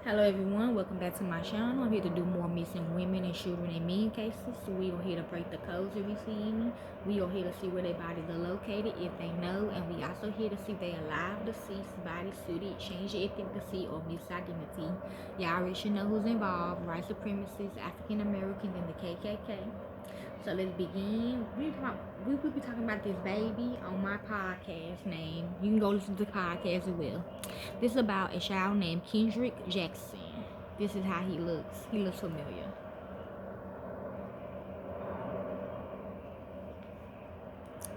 Hello everyone, welcome back to my channel. I'm here to do more missing women and children and men cases. So we are here to break the codes every evening. We are here to see where their bodies are located if they know, and we also here to see if they alive, deceased, body suited, change of ethnicity, or misidentity. Y'all already should know who's involved: white supremacists, African Americans, and the KKK. So let's begin. We will be talking about this baby on my podcast name. You can go listen to the podcast as well. This is about a child named Kendrick Jackson. This is how he looks. He looks familiar.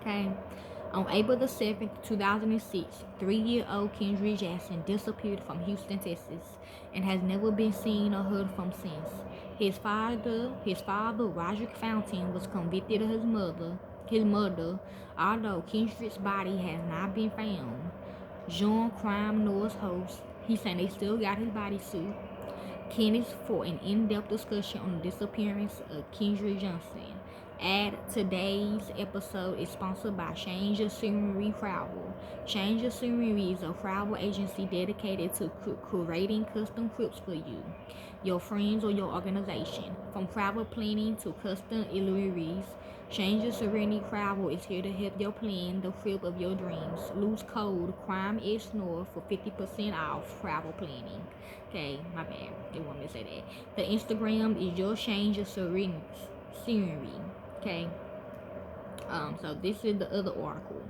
Okay. On April the 7th, 2006, 3-year-old Kendrick Jackson disappeared from Houston, Texas, and has never been seen or heard from since. His father, Roderick Fountain, was convicted of his murder, although Kendrick's body has not been found. John Crime Noah's host, he said they still got his bodysuit. Candidates for an in-depth discussion on the disappearance of Kendrick Johnson. Today's episode is sponsored by Change Your Scenery Travel. Change Your Scenery is a travel agency dedicated to curating custom trips for you, your friends, or your organization. From travel planning to custom itineraries, Change Your Serenity Travel is here to help you plan the trip of your dreams. Use code CRIMEXNOR for 50% off travel planning. Okay, my bad. Didn't want me to say that. The Instagram is your Change Your Serenity. Okay. So this is the other article.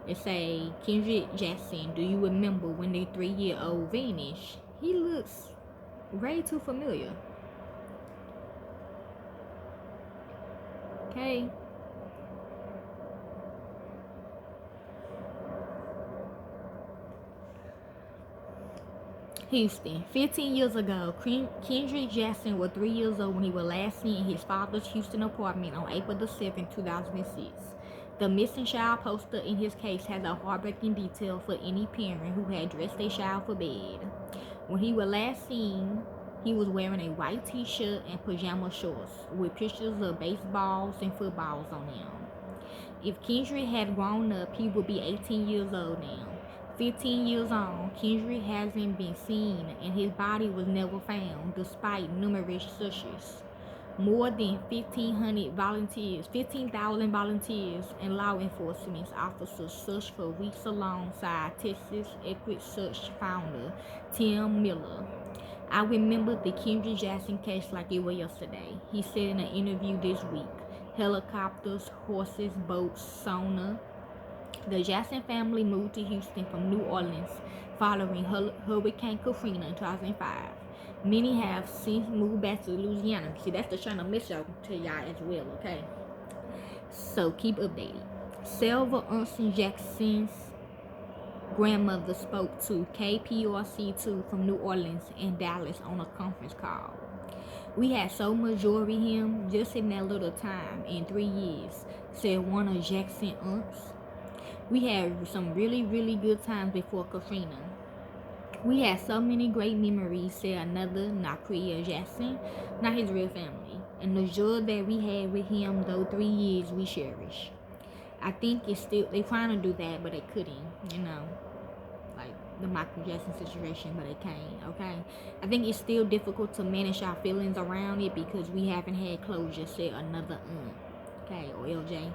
It say Kendrick Jackson. Do you remember when the 3-year-old vanished? He looks way too familiar. Okay. Houston. 15 years ago, Kendrick Jackson was 3 years old when he was last seen in his father's Houston apartment on April the 7th, 2006. The missing child poster in his case has a heartbreaking detail for any parent who had dressed their child for bed. When he was last seen, he was wearing a white t-shirt and pajama shorts with pictures of baseballs and footballs on them. If Kendrick had grown up, he would be 18 years old now. 15 years on, Kendrick hasn't been seen and his body was never found despite numerous searches. More than 15,000 volunteers and law enforcement officers searched for weeks alongside Texas Equity Search founder Tim Miller. I remember the Kendrick Jackson case like it was yesterday, he said in an interview this week. Helicopters, horses, boats, sauna. The Jackson family moved to Houston from New Orleans following Hurricane Katrina in 2005. Many have since moved back to Louisiana. See, that's the trying to miss y'all to y'all as well, okay? So keep updated. Selva Unson Jackson's grandmother spoke to KPRC2 from New Orleans and Dallas on a conference call. We had so much joy with him just in that little time in 3 years, said one of Jackson's aunts. We had some really, really good times before Katrina. We had so many great memories, said another Nakria Jackson, not his real family. And the joy that we had with him those 3 years we cherish. I think it's still, they trying to do that, but they couldn't, like the Michael Jackson situation, but they can't, okay? I think it's still difficult to manage our feelings around it because we haven't had closure, said another aunt, okay, or LJ.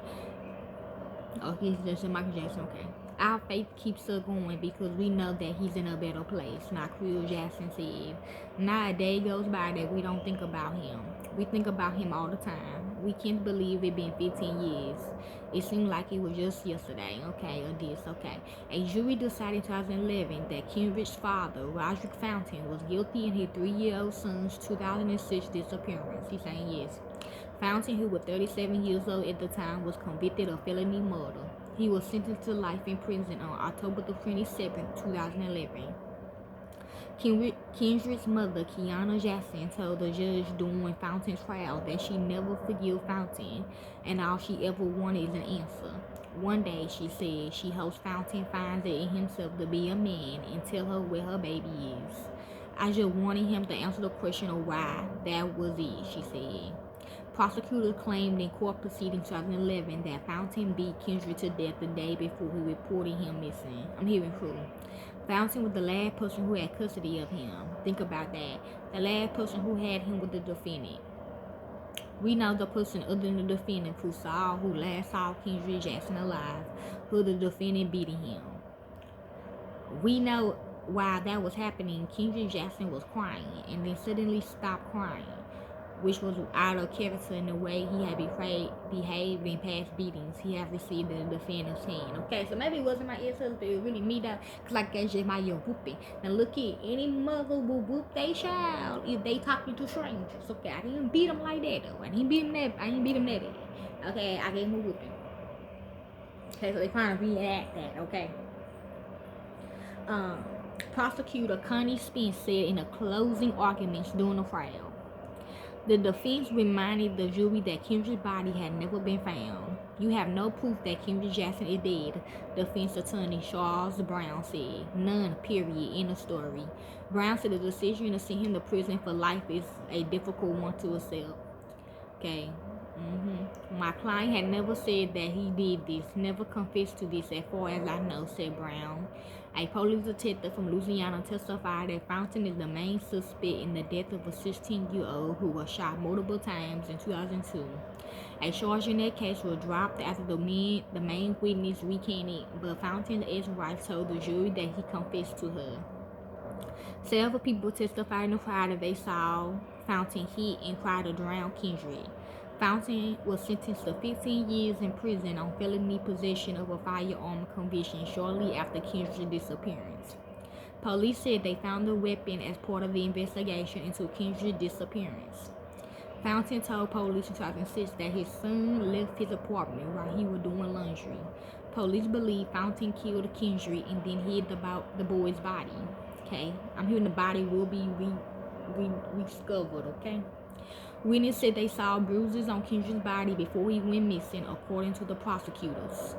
Oh, he's just a Michael Jackson, okay. Our faith keeps us going because we know that he's in a better place. Not Creel Jackson said. Not a day goes by that we don't think about him. We think about him all the time. We can't believe it been 15 years. It seemed like it was just yesterday, okay, or this, okay. A jury decided in 2011 that Kendrick's father, Roderick Fountain, was guilty in his 3-year-old son's 2006 disappearance. He's saying yes. Fountain, who was 37 years old at the time, was convicted of felony murder. He was sentenced to life in prison on October 27, 2011. Kendrick's mother, Kiana Jackson, told the judge during Fountain's trial that she never forgave Fountain and all she ever wanted is an answer. One day, she said, she hopes Fountain finds it in himself to be a man and tell her where her baby is. I just wanted him to answer the question of why. That was it, she said. Prosecutors claimed in court proceedings 2011 that Fountain beat Kendrick to death the day before he reported him missing. I'm hearing true. Fountain was the last person who had custody of him. Think about that. The last person who had him was the defendant. We know the person other than the defendant who last saw Kendrick Jackson alive, who the defendant beating him. We know while that was happening, Kendrick Jackson was crying and then suddenly stopped crying, which was out of character in the way he had behaved in past beatings he had received in the defendant's hand. Okay, so maybe it wasn't my ex-husband, it was really me though, cause like that's just my young whooping. Now look here, any mother will whoop their child if they talking to strangers. Okay, I didn't beat him like that though. I didn't beat him that bad. Okay, I gave him a whooping. Okay, so they trying to reenact that, okay? Prosecutor Connie Spence said in the closing arguments during the trial. The defense reminded the jury that Kendrick's body had never been found. You have no proof that Kendrick Jackson is dead, defense attorney Charles Brown said. None, period, in the story. Brown said the decision to send him to prison for life is a difficult one to accept. Okay. My client had never said that he did this, never confessed to this as far as I know, said Brown. A police detective from Louisiana testified that Fountain is the main suspect in the death of a 16-year-old who was shot multiple times in 2002. A charge in that case was dropped after the main witness recanted, but Fountain's ex-wife told the jury that he confessed to her. Several people testified in the trial that they saw Fountain hit and try to drown Kendrick. Fountain was sentenced to 15 years in prison on felony possession of a firearm conviction shortly after Kendrick's disappearance. Police said they found the weapon as part of the investigation into Kendrick's disappearance. Fountain told police in 2006 that his son left his apartment while he was doing laundry. Police believe Fountain killed Kendrick and then hid the boy's body. Okay, I'm hearing the body will be rediscovered. Okay. Witnesses said they saw bruises on Kendrick's body before he went missing, according to the prosecutors.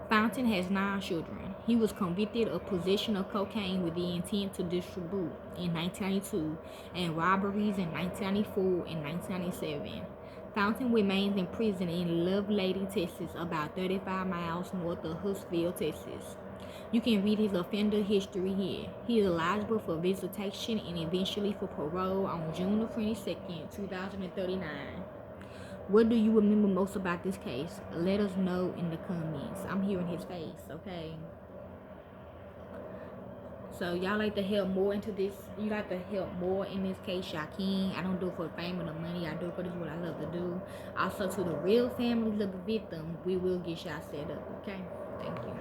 Fountain has 9 children. He was convicted of possession of cocaine with the intent to distribute in 1992 and robberies in 1994 and 1997. Fountain remains in prison in Lovelady, Texas, about 35 miles north of Huntsville, Texas. You can read his offender history here. He is eligible for visitation and eventually for parole on June 22nd, 2039. What do you remember most about this case? Let us know in the comments. I'm hearing his face, okay? So y'all like to help more into this. You like to help more in this case, y'all can. I don't do it for fame or the money. I do it for this what I love to do. Also to the real families of the victim, we will get y'all set up, okay? Thank you.